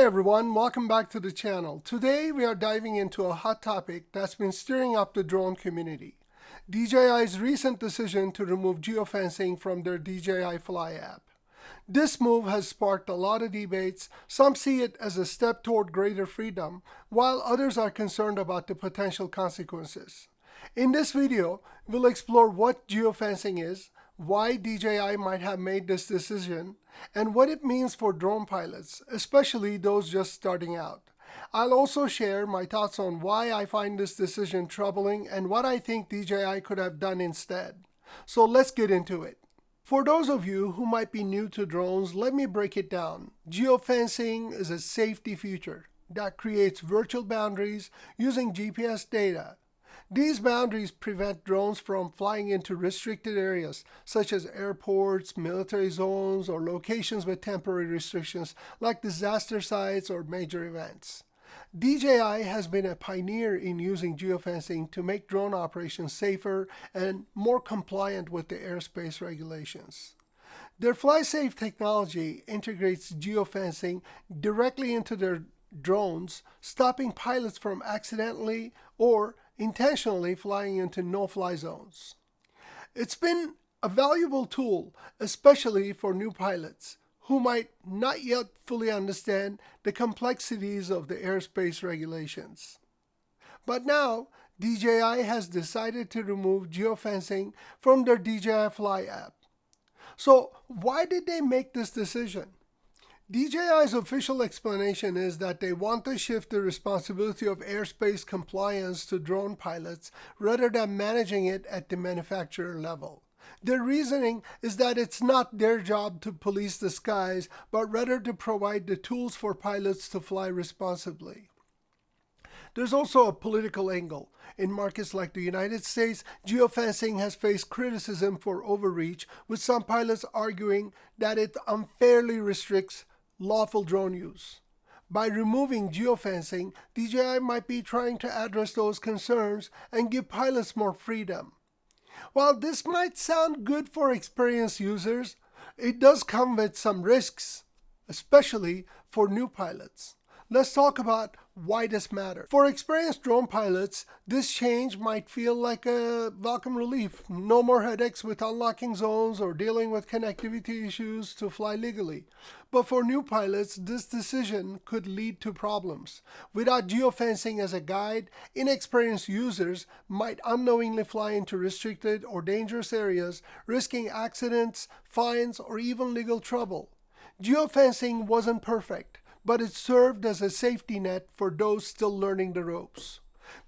everyone, welcome back to the channel. Today we are diving into a hot topic that's been stirring up the drone community. DJI's recent decision to remove geofencing from their DJI Fly app. This move has sparked a lot of debates. Some see it as a step toward greater freedom, while others are concerned about the potential consequences. In this video, we'll explore what geofencing is, why DJI might have made this decision, and what it means for drone pilots, especially those just starting out. I'll also share my thoughts on why I find this decision troubling and what I think DJI could have done instead. So let's get into it. For those of you who might be new to drones, let me break it down. Geofencing is a safety feature that creates virtual boundaries using GPS data. These boundaries prevent drones from flying into restricted areas, such as airports, military zones, or locations with temporary restrictions, like disaster sites or major events. DJI has been a pioneer in using geofencing to make drone operations safer and more compliant with the airspace regulations. Their FlySafe technology integrates geofencing directly into their drones, stopping pilots from accidentally or intentionally flying into no-fly zones. It's been a valuable tool, especially for new pilots who might not yet fully understand the complexities of the airspace regulations. But now, DJI has decided to remove geofencing from their DJI Fly app. So why did they make this decision? DJI's official explanation is that they want to shift the responsibility of airspace compliance to drone pilots rather than managing it at the manufacturer level. Their reasoning is that it's not their job to police the skies, but rather to provide the tools for pilots to fly responsibly. There's also a political angle. In markets like the United States, geofencing has faced criticism for overreach, with some pilots arguing that it unfairly restricts lawful drone use. By removing geofencing, DJI might be trying to address those concerns and give pilots more freedom. While this might sound good for experienced users, it does come with some risks, especially for new pilots. Let's talk about why this matters. For experienced drone pilots, this change might feel like a welcome relief. No more headaches with unlocking zones or dealing with connectivity issues to fly legally. But for new pilots, this decision could lead to problems. Without geofencing as a guide, inexperienced users might unknowingly fly into restricted or dangerous areas, risking accidents, fines, or even legal trouble. Geofencing wasn't perfect, but it served as a safety net for those still learning the ropes.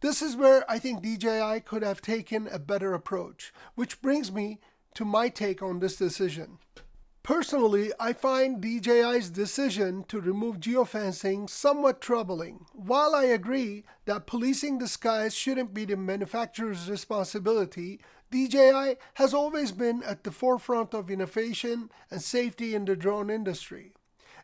This is where I think DJI could have taken a better approach, which brings me to my take on this decision. Personally, I find DJI's decision to remove geofencing somewhat troubling. While I agree that policing the skies shouldn't be the manufacturer's responsibility, DJI has always been at the forefront of innovation and safety in the drone industry.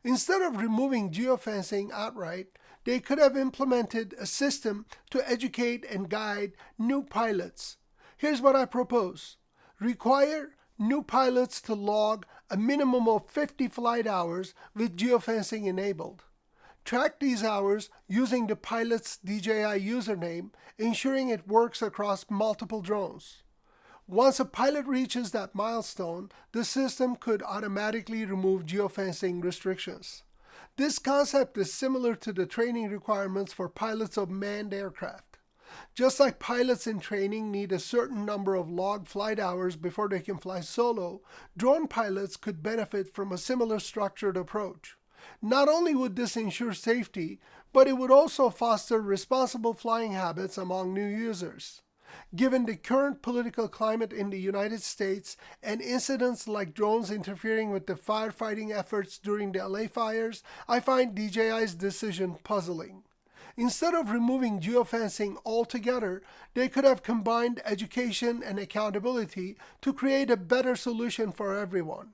Instead of removing geofencing outright, they could have implemented a system to educate and guide new pilots. Here's what I propose. Require new pilots to log a minimum of 50 flight hours with geofencing enabled. Track these hours using the pilot's DJI username, ensuring it works across multiple drones. Once a pilot reaches that milestone, the system could automatically remove geofencing restrictions. This concept is similar to the training requirements for pilots of manned aircraft. Just like pilots in training need a certain number of logged flight hours before they can fly solo, drone pilots could benefit from a similar structured approach. Not only would this ensure safety, but it would also foster responsible flying habits among new users. Given the current political climate in the United States and incidents like drones interfering with the firefighting efforts during the LA fires, I find DJI's decision puzzling. Instead of removing geofencing altogether, they could have combined education and accountability to create a better solution for everyone.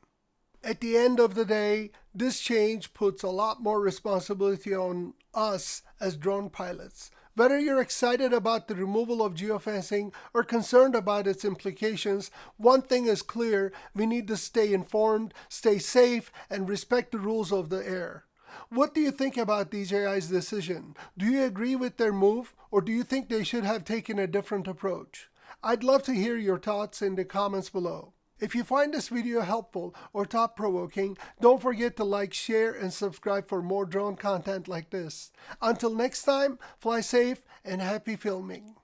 At the end of the day, this change puts a lot more responsibility on us as drone pilots. Whether you're excited about the removal of geofencing or concerned about its implications, one thing is clear: we need to stay informed, stay safe, and respect the rules of the air. What do you think about DJI's decision? Do you agree with their move, or do you think they should have taken a different approach? I'd love to hear your thoughts in the comments below. If you find this video helpful or thought-provoking, don't forget to like, share, and subscribe for more drone content like this. Until next time, fly safe and happy filming.